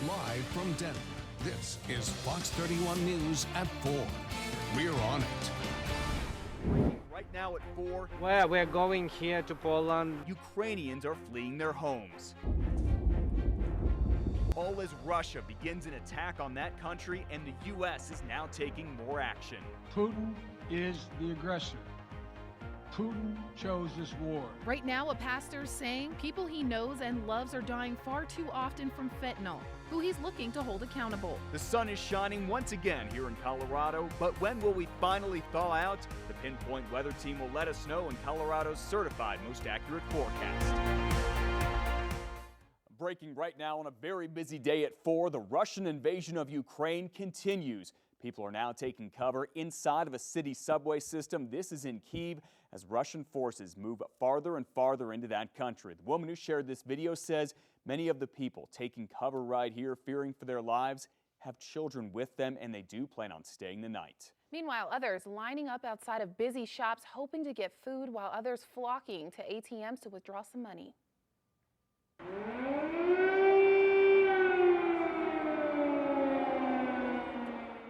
Live from Denver, this is Fox 31 News at 4. We're on it. Right now at 4, Well, we're going here to Poland. Ukrainians are fleeing their homes. All as Russia begins an attack on that country, and the U.S. is now taking more action. Putin is the aggressor. Putin chose this war. Right now, a pastor's saying people he knows and loves are dying far too often from fentanyl, who he's looking to hold accountable. The sun is shining once again here in Colorado, but when will we finally thaw out? The Pinpoint Weather Team will let us know in Colorado's certified most accurate forecast. Breaking right now on a very busy day at 4, the Russian invasion of Ukraine continues. People are now taking cover inside of a city subway system. This is in Kyiv as Russian forces move farther and farther into that country. The woman who shared this video says many of the people taking cover right here, fearing for their lives, have children with them, and they do plan on staying the night. Meanwhile, others lining up outside of busy shops hoping to get food, while others flocking to ATMs to withdraw some money.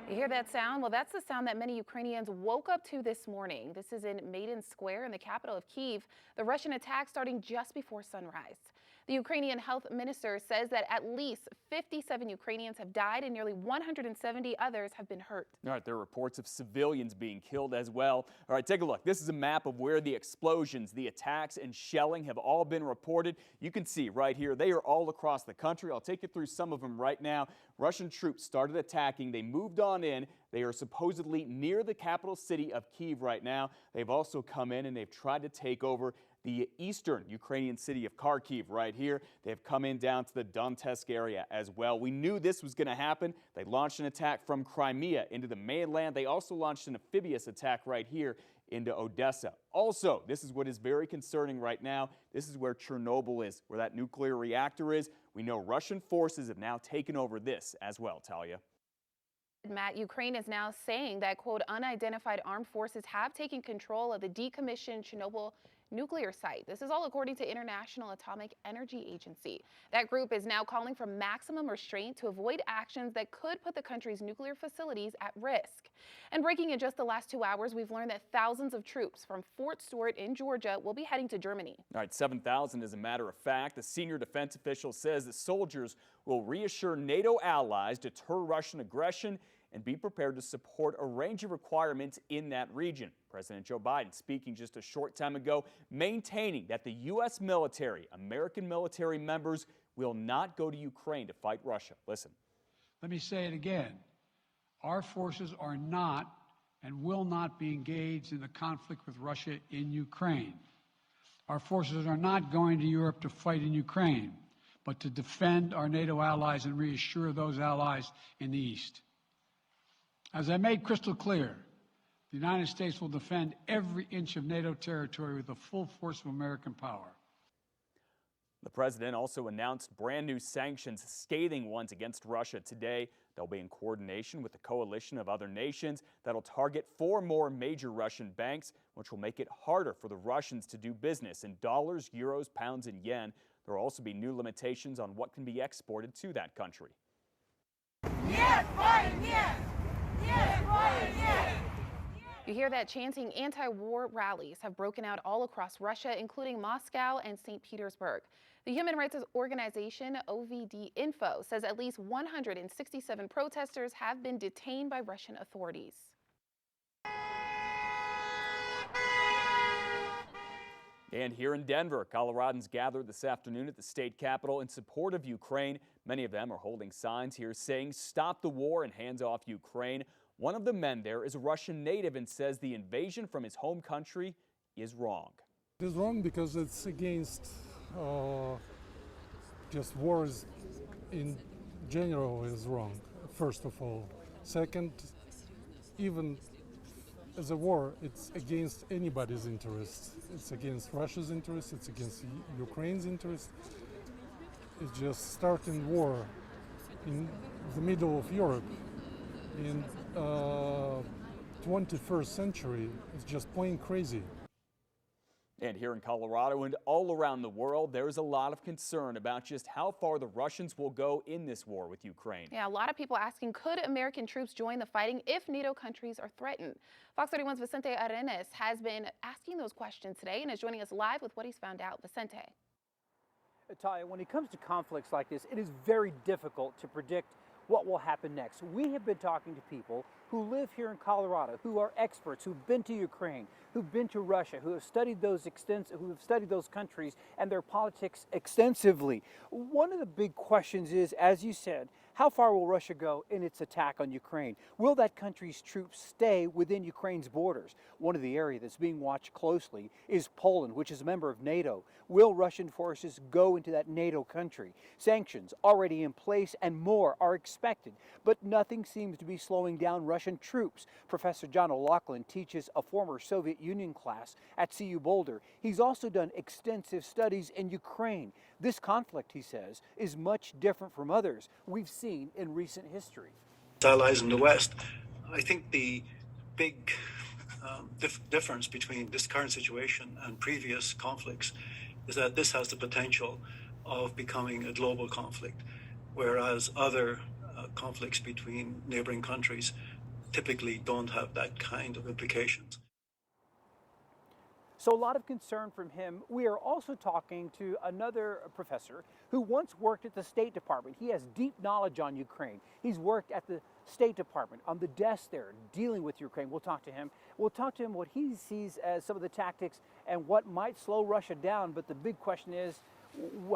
You hear that sound? Well, that's the sound that many Ukrainians woke up to this morning. This is in Maidan Square in the capital of Kyiv. The Russian attack starting just before sunrise. The Ukrainian health minister says that at least 57 Ukrainians have died and nearly 170 others have been hurt. All right, there are reports of civilians being killed as well. All right, take a look. This is a map of where the explosions, the attacks, and shelling have all been reported. You can see right here, they are all across the country. I'll take you through some of them right now. Russian troops started attacking. They moved on in. They are supposedly near the capital city of Kyiv right now. They've also come in and they've tried to take over the eastern Ukrainian city of Kharkiv right here. They've come in down to the Donetsk area as well. We knew this was going to happen. They launched an attack from Crimea into the mainland. They also launched an amphibious attack right here into Odessa. Also, this is what is very concerning right now. This is where Chernobyl is, where that nuclear reactor is. We know Russian forces have now taken over this as well, Talia. Matt, Ukraine is now saying that, quote, unidentified armed forces have taken control of the decommissioned Chernobyl nuclear site. This is all according to International Atomic Energy Agency. That group is now calling for maximum restraint to avoid actions that could put the country's nuclear facilities at risk. And breaking in just the last 2 hours, we've learned that thousands of troops from Fort Stewart in Georgia will be heading to Germany. All right, 7,000 as a matter of fact. The senior defense official says the soldiers will reassure NATO allies, deter Russian aggression, and be prepared to support a range of requirements in that region. President Joe Biden speaking just a short time ago, maintaining that the U.S. military, American military members, will not go to Ukraine to fight Russia. Listen. Let me say it again. Our forces are not and will not be engaged in the conflict with Russia in Ukraine. Our forces are not going to Europe to fight in Ukraine, but to defend our NATO allies and reassure those allies in the East. As I made crystal clear, the United States will defend every inch of NATO territory with the full force of American power. The president also announced brand new sanctions, scathing ones against Russia today. They'll be in coordination with a coalition of other nations that'll target 4 more major Russian banks, which will make it harder for the Russians to do business in dollars, euros, pounds, and yen. There will also be new limitations on what can be exported to that country. You hear that chanting. Anti-war rallies have broken out all across Russia, including Moscow and St. Petersburg. The human rights organization OVD Info says at least 167 protesters have been detained by Russian authorities. And here in Denver, Coloradans gathered this afternoon at the state capitol in support of Ukraine. Many of them are holding signs here saying, "Stop the war and hands off Ukraine." One of the men there is a Russian native and says the invasion from his home country is wrong. It is wrong because it's against just wars in general is wrong, first of all. Second, even as a war, it's against anybody's interests. It's against Russia's interests, it's against Ukraine's interests. It's just starting war in the middle of Europe in 21st century. It's just plain crazy. And here in Colorado and all around the world, there's a lot of concern about just how far the Russians will go in this war with Ukraine. Yeah, a lot of people asking, could American troops join the fighting if NATO countries are threatened? Fox 31's Vicente Arenas has been asking those questions today and is joining us live with what he's found out. Vicente. Talia, when it comes to conflicts like this, it is very difficult to predict what will happen next. We have been talking to people who live here in Colorado, who are experts, who've been to Ukraine, who've been to Russia, who have studied those countries and their politics extensively. One of the big questions is, as you said, how far will Russia go in its attack on Ukraine? Will that country's troops stay within Ukraine's borders? One of the areas that's being watched closely is Poland, which is a member of NATO. Will Russian forces go into that NATO country? Sanctions already in place and more are expected, but nothing seems to be slowing down Russian troops. Professor John O'Loughlin teaches a former Soviet Union class at CU Boulder. He's also done extensive studies in Ukraine. This conflict, he says, is much different from others we've seen in recent history. Allies in the West, I think the big difference between this current situation and previous conflicts is that this has the potential of becoming a global conflict, whereas other conflicts between neighboring countries typically don't have that kind of implications. So a lot of concern from him. We are also talking to another professor who once worked at the State Department. He has deep knowledge on Ukraine. He's worked at the State Department on the desk there dealing with Ukraine. We'll talk to him. We'll talk to him what he sees as some of the tactics and what might slow Russia down. But the big question is,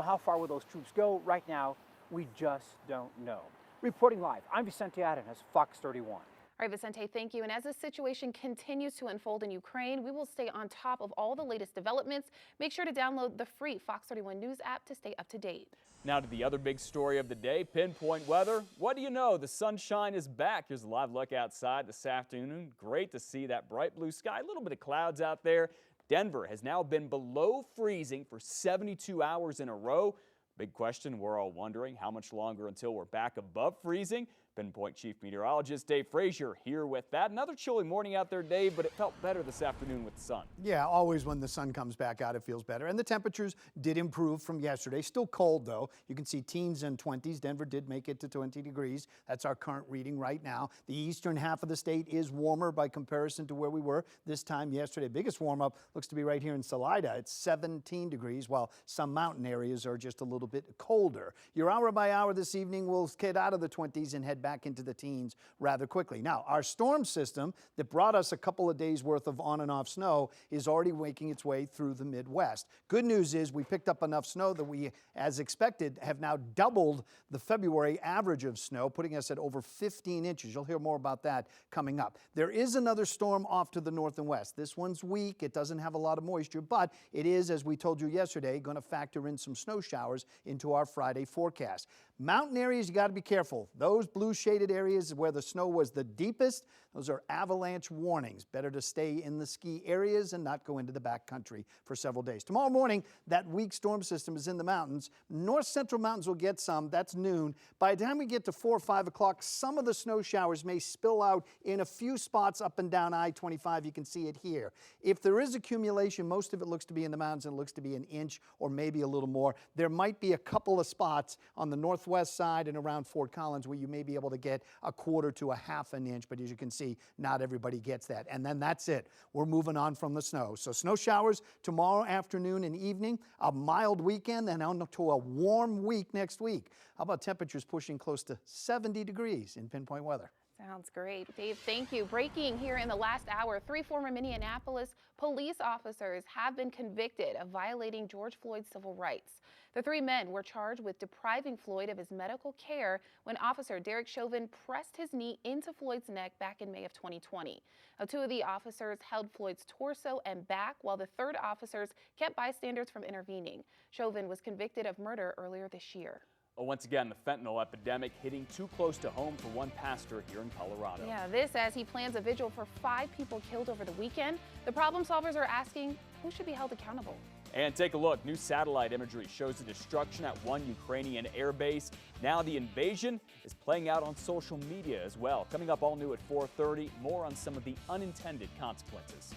how far will those troops go? Right now, we just don't know. Reporting live, I'm Vicente Arenas, Fox 31. All right, Vicente, thank you. And as the situation continues to unfold in Ukraine, we will stay on top of all the latest developments. Make sure to download the free Fox 31 News app to stay up to date. Now to the other big story of the day, pinpoint weather. What do you know? The sunshine is back. Here's a live look outside this afternoon. Great to see that bright blue sky. A little bit of clouds out there. Denver has now been below freezing for 72 hours in a row. Big question, we're all wondering how much longer until we're back above freezing. Pinpoint Chief Meteorologist Dave Frazier here with that. Another chilly morning out there, Dave, but it felt better this afternoon with the sun. Yeah, always when the sun comes back out, it feels better. And the temperatures did improve from yesterday. Still cold, though. You can see teens and 20s. Denver did make it to 20 degrees. That's our current reading right now. The eastern half of the state is warmer by comparison to where we were this time yesterday. Biggest warm-up looks to be right here in Salida. It's 17 degrees, while some mountain areas are just a little bit colder. Your hour by hour this evening will get out of the 20s and head back into the teens rather quickly. Now, our storm system that brought us a couple of days worth of on and off snow is already making its way through the Midwest. Good news is we picked up enough snow that we, as expected, have now doubled the February average of snow, putting us at over 15 inches. You'll hear more about that coming up. There is another storm off to the north and west. This one's weak. It doesn't have a lot of moisture, but it is, as we told you yesterday, going to factor in some snow showers into our Friday forecast. Mountain areas, you got to be careful. Those blue shaded areas where the snow was the deepest, those are avalanche warnings. Better to stay in the ski areas and not go into the back country for several days. Tomorrow morning, that weak storm system is in the mountains. North central mountains will get some. That's noon. By the time we get to 4 or 5 o'clock, some of the snow showers may spill out in a few spots up and down I-25. You can see it here. If there is accumulation, most of it looks to be in the mountains and it looks to be an inch or maybe a little more. There might be a couple of spots on the northwest side and around Fort Collins where you may be able to get a quarter to a half an inch, but as you can see, not everybody gets that. And then that's it. We're moving on from the snow. So snow showers tomorrow afternoon and evening, a mild weekend, and on to a warm week next week. How about temperatures pushing close to 70 degrees in pinpoint weather? Sounds great. Dave, thank you. Breaking here in the last hour, 3 former Minneapolis police officers have been convicted of violating George Floyd's civil rights. The 3 men were charged with depriving Floyd of his medical care when Officer Derek Chauvin pressed his knee into Floyd's neck back in May of 2020. Now, 2 of the officers held Floyd's torso and back, while the 3rd officers kept bystanders from intervening. Chauvin was convicted of murder earlier this year. Well, once again, the fentanyl epidemic hitting too close to home for one pastor here in Colorado. Yeah, this as he plans a vigil for 5 people killed over the weekend. The problem solvers are asking who should be held accountable. And take a look. New satellite imagery shows the destruction at one Ukrainian airbase. Now the invasion is playing out on social media as well. Coming up all new at 4:30, more on some of the unintended consequences.